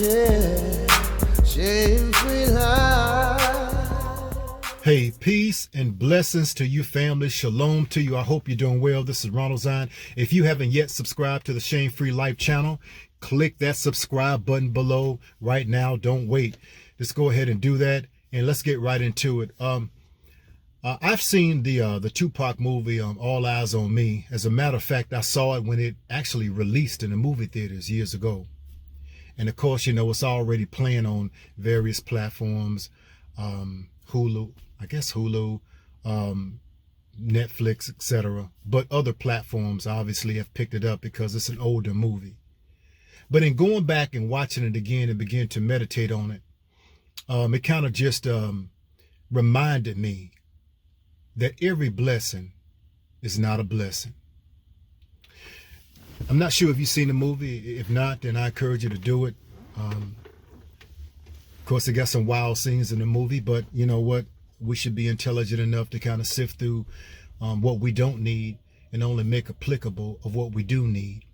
Yeah, shame-free life. Hey, peace and blessings to you, family. Shalom to you. I hope you're doing well. This is Ronald Zion. If you haven't yet subscribed to the Shame-Free Life channel, click that subscribe button below right now. Don't wait. Just go ahead and do that, and let's get right into it. I've seen the Tupac movie, All Eyes on Me. As a matter of fact, I saw it when it actually released in the movie theaters years ago. And of course, you know, it's already playing on various platforms, Hulu, Netflix, etc. But other platforms obviously have picked it up because it's an older movie. But in going back and watching it again and begin to meditate on it, it kind of just reminded me that every blessing is not a blessing. I'm not sure if you've seen the movie. If not, then I encourage you to do it. Of course, it got some wild scenes in the movie, but you know what? We should be intelligent enough to kind of sift through what we don't need and only make applicable of what we do need.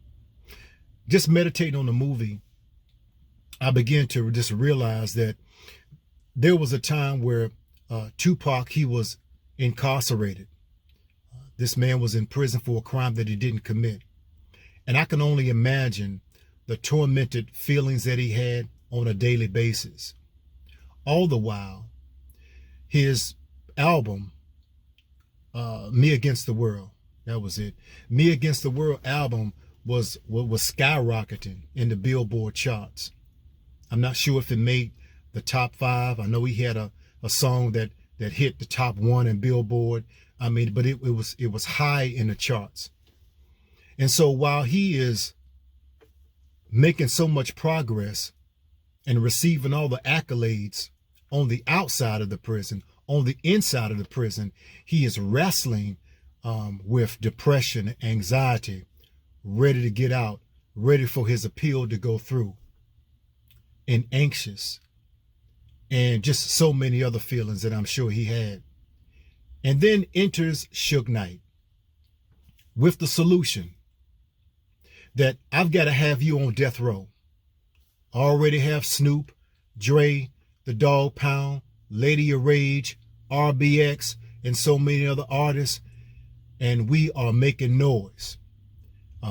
Just meditating on the movie, I began to just realize that there was a time where Tupac, he was incarcerated. This man was in prison for a crime that he didn't commit. And I can only imagine the tormented feelings that he had on a daily basis. All the while, his album, Me Against the World, that was it. Me Against the World album was skyrocketing in the Billboard charts. I'm not sure if it made the top 5. I know he had a song that hit the top 1 in Billboard. I mean, but it was high in the charts. And so while he is making so much progress and receiving all the accolades on the outside of the prison, on the inside of the prison, he is wrestling with depression, anxiety, ready to get out, ready for his appeal to go through, and anxious, and just so many other feelings that I'm sure he had. And then enters Suge Knight with the solution that I've got to have you on death row. I already have Snoop, Dre, the Dog Pound, Lady of Rage, RBX, and so many other artists, and we are making noise.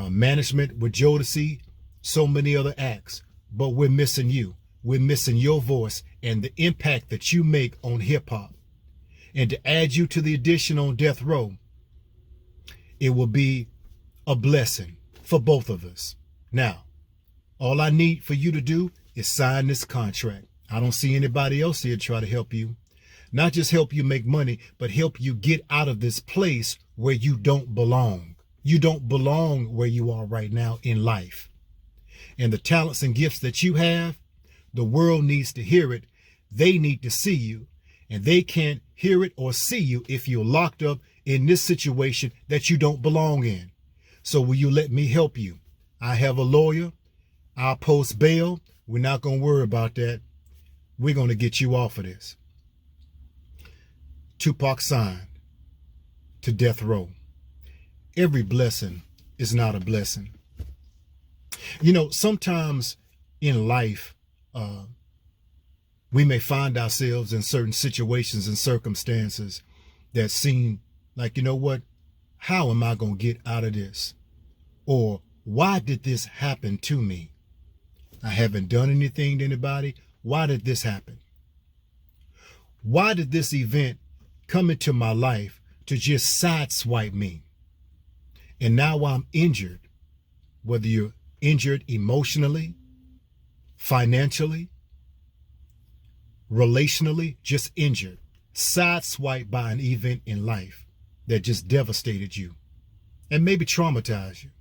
Management with Jodeci, so many other acts, but we're missing you. We're missing your voice and the impact that you make on hip hop. And to add you to the addition on death row, it will be a blessing for both of us. Now, all I need for you to do is sign this contract. I don't see anybody else here to try to help you. Not just help you make money, but help you get out of this place where you don't belong. You don't belong where you are right now in life. And the talents and gifts that you have, the world needs to hear it. They need to see you. And they can't hear it or see you if you're locked up in this situation that you don't belong in. So will you let me help you? I have a lawyer. I'll post bail. We're not going to worry about that. We're going to get you off of this. Tupac signed to death row. Every blessing is not a blessing. You know, sometimes in life, we may find ourselves in certain situations and circumstances that seem like, you know what? How am I going to get out of this? Or why did this happen to me? I haven't done anything to anybody. Why did this happen? Why did this event come into my life to just sideswipe me? And now I'm injured, whether you're injured emotionally, financially, relationally, just injured, sideswiped by an event in life that just devastated you and maybe traumatized you.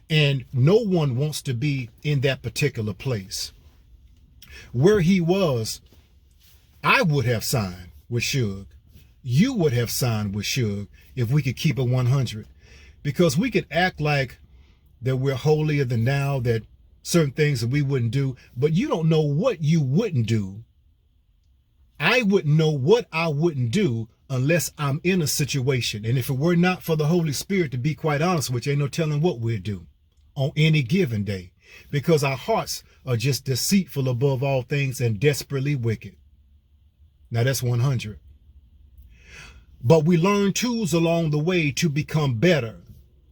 And no one wants to be in that particular place. Where he was, I would have signed with Suge. You would have signed with Suge if we could keep it 100. Because we could act like that we're holier than thou, that certain things that we wouldn't do, but you don't know what you wouldn't do. I wouldn't know what I wouldn't do unless I'm in a situation. And if it were not for the Holy Spirit, to be quite honest with you, ain't no telling what we'd do on any given day. because our hearts are just deceitful above all things and desperately wicked. Now that's 100. But we learn tools along the way to become better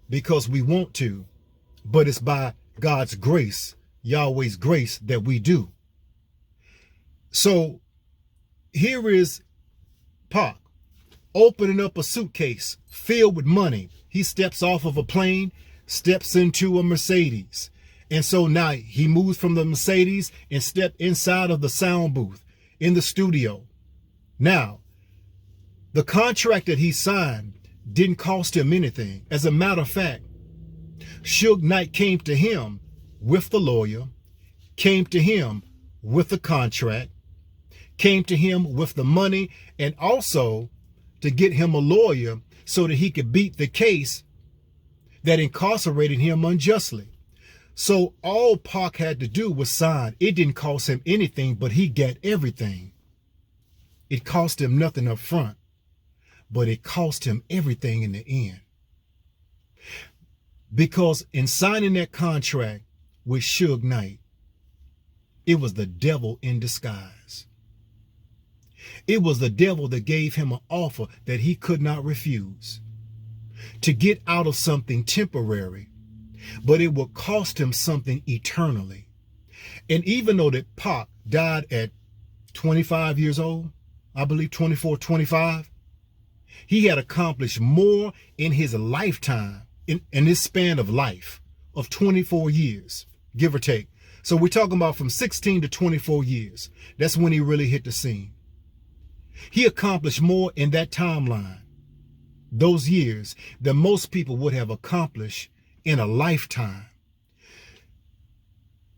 because we want to, but it's by God's grace, Yahweh's grace, that we do. So here is Pac opening up a suitcase filled with money. He steps off of a plane, steps into a Mercedes. And so now he moves from the Mercedes and steps inside of the sound booth in the studio. Now, the contract that he signed didn't cost him anything. As a matter of fact, Suge Knight came to him with the lawyer, came to him with the contract, came to him with the money, and also to get him a lawyer so that he could beat the case that incarcerated him unjustly. So all Pac had to do was sign. It didn't cost him anything, but he got everything. It cost him nothing up front, but it cost him everything in the end. Because in signing that contract with Suge Knight, it was the devil in disguise. It was the devil that gave him an offer that he could not refuse to get out of something temporary, but it will cost him something eternally. And even though that Pac died at 25 years old, I believe 24, 25, he had accomplished more in his lifetime, in this span of life of 24 years, give or take. So we're talking about from 16 to 24 years. That's when he really hit the scene. He accomplished more in that timeline, those years, than most people would have accomplished in a lifetime.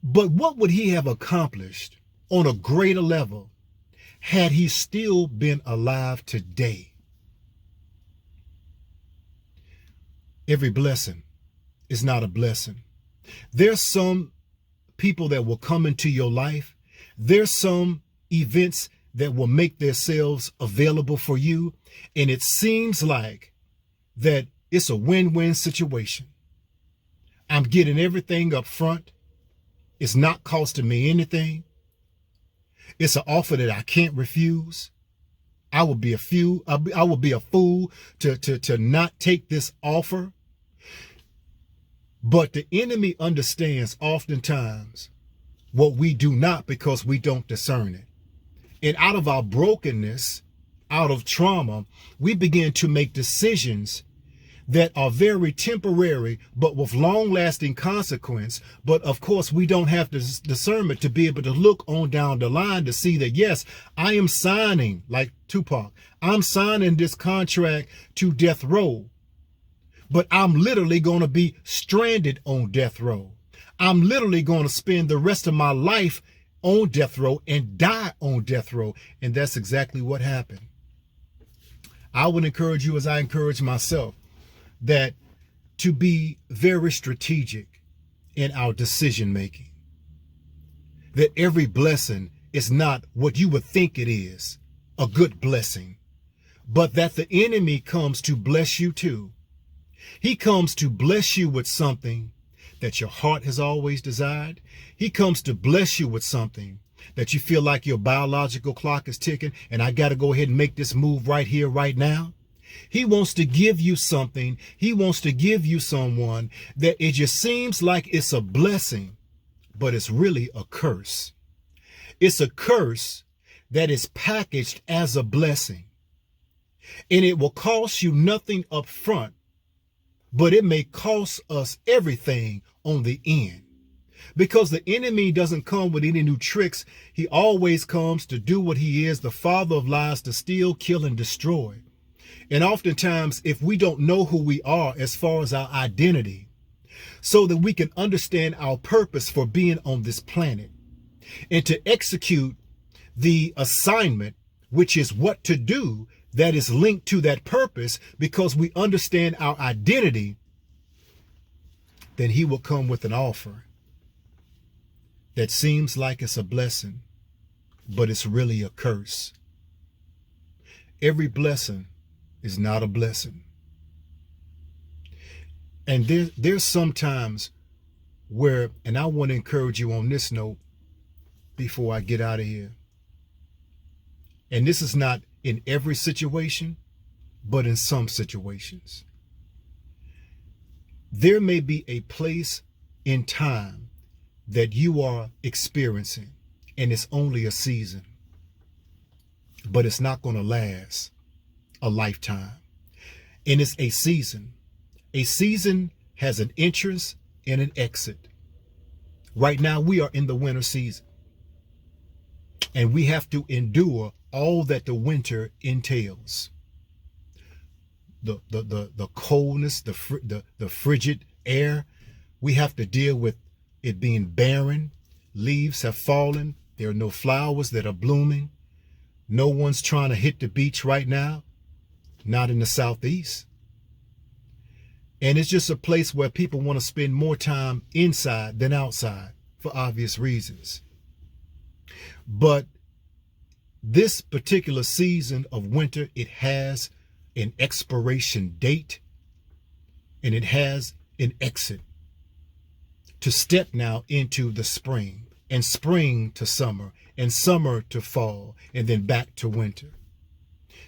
But what would he have accomplished on a greater level had he still been alive today? Every blessing is not a blessing. There's some people that will come into your life. There's some events that will make themselves available for you. And it seems like that it's a win-win situation. I'm getting everything up front. It's not costing me anything. It's an offer that I can't refuse. I will be a fool to not take this offer. But the enemy understands oftentimes what we do not, because we don't discern it. And out of our brokenness, out of trauma, we begin to make decisions that are very temporary, but with long-lasting consequence. But of course, we don't have the discernment to be able to look on down the line to see that, yes, I am signing, like Tupac, I'm signing this contract to death row, but I'm literally going to be stranded on death row. I'm literally going to spend the rest of my life on death row and die on death row. And that's exactly what happened. I would encourage you, as I encourage myself, that to be very strategic in our decision making. That every blessing is not what you would think it is, a good blessing, but that the enemy comes to bless you too. He comes to bless you with something that your heart has always desired. He comes to bless you with something that you feel like your biological clock is ticking, and I got to go ahead and make this move right here, right now. He wants to give you something. He wants to give you someone that it just seems like it's a blessing, but it's really a curse. It's a curse that is packaged as a blessing. And it will cost you nothing up front, but it may cost us everything on the end. Because the enemy doesn't come with any new tricks. He always comes to do what he is, the father of lies, to steal, kill, and destroy. And oftentimes, if we don't know who we are as far as our identity, so that we can understand our purpose for being on this planet and to execute the assignment, which is what to do, that is linked to that purpose, because we understand our identity, then he will come with an offer that seems like it's a blessing, but it's really a curse. Every blessing is not a blessing. And there's sometimes and I want to encourage you on this note before I get out of here. And this is not in every situation, but in some situations. There may be a place in time that you are experiencing, and it's only a season, but it's not going to last a lifetime. And it's a season. A season has an entrance and an exit. Right now, we are in the winter season, and we have to endure all that the winter entails. The coldness, the frigid air. We have to deal with it being barren. Leaves have fallen. There are no flowers that are blooming. No one's trying to hit the beach right now. Not in the Southeast. And it's just a place where people want to spend more time inside than outside for obvious reasons. But this particular season of winter, it has an expiration date and it has an exit to step now into the spring, and spring to summer, and summer to fall, and then back to winter.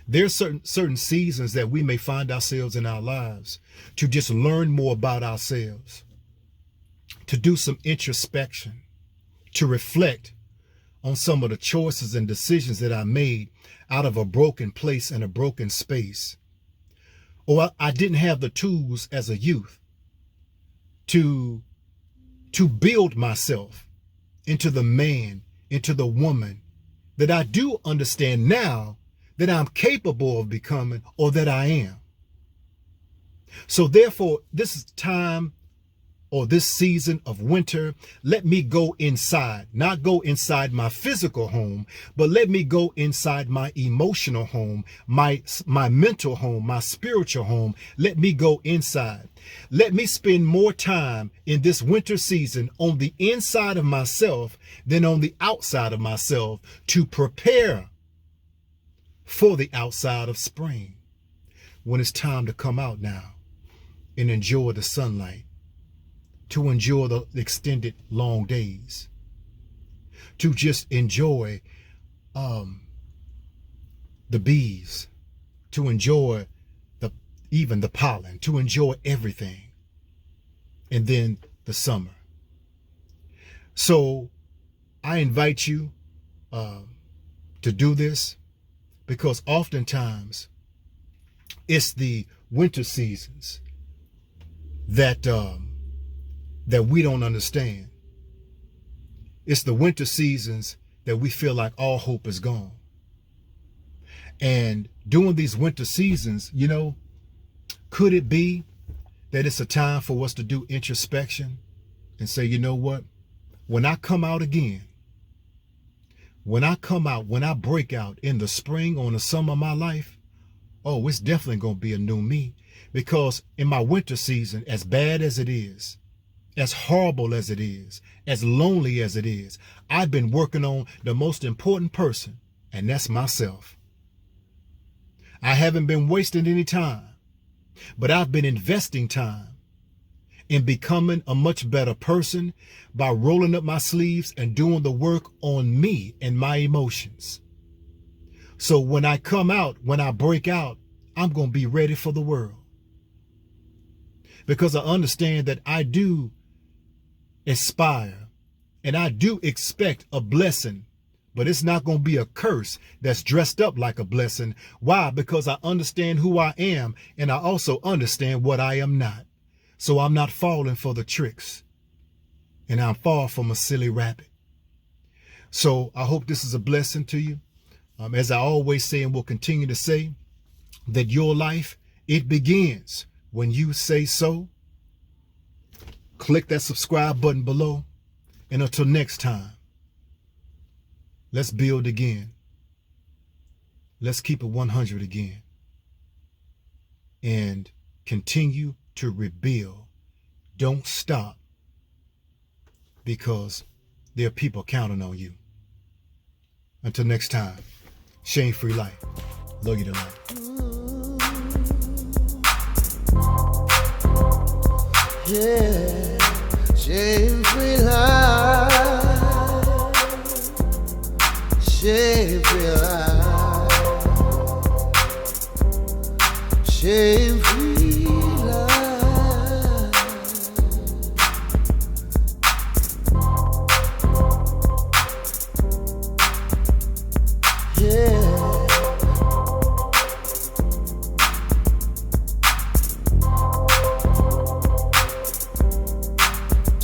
There's certain seasons that we may find ourselves in our lives to just learn more about ourselves, to do some introspection, to reflect on some of the choices and decisions that I made out of a broken place and a broken space. Or I didn't have the tools as a youth to build myself into the man, into the woman that I do understand now that I'm capable of becoming, or that I am. So therefore, this is time, or this season of winter, let me go inside, not go inside my physical home, but let me go inside my emotional home, my mental home, my spiritual home. Let me go inside. Let me spend more time in this winter season on the inside of myself than on the outside of myself, to prepare for the outside of spring, when it's time to come out now and enjoy the sunlight, to enjoy the extended long days, to just enjoy the bees, to enjoy even the pollen, to enjoy everything, and then the summer. So I invite you to do this, because oftentimes it's the winter seasons that we don't understand. It's the winter seasons that we feel like all hope is gone. And during these winter seasons, could it be that it's a time for us to do introspection and say, you know what? When I come out again, when I break out in the spring or in the summer of my life, oh, it's definitely going to be a new me. Because in my winter season, as bad as it is, as horrible as it is, as lonely as it is, I've been working on the most important person, and that's myself. I haven't been wasting any time, but I've been investing time in becoming a much better person by rolling up my sleeves and doing the work on me and my emotions. So when I come out, when I break out, I'm going to be ready for the world. Because I understand that I do aspire and I do expect a blessing, but it's not going to be a curse that's dressed up like a blessing. Why? Because I understand who I am, and I also understand what I am not. So I'm not falling for the tricks, and I'm far from a silly rabbit. So I hope this is a blessing to you. As I always say and will continue to say, that your life, it begins when you say so. Click that subscribe button below. And until next time, let's build again. Let's keep it 100 again. And continue to rebuild. Don't stop, because there are people counting on you. Until next time, shame-free life. Love you to life. Yeah, Shame-free life, shame-free life, shame-free life. Yeah.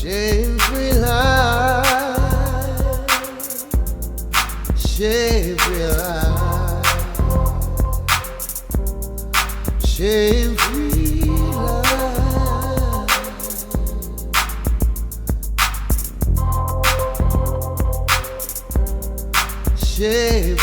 Shame-free life, shame-free life, shame-free life, shame-free life.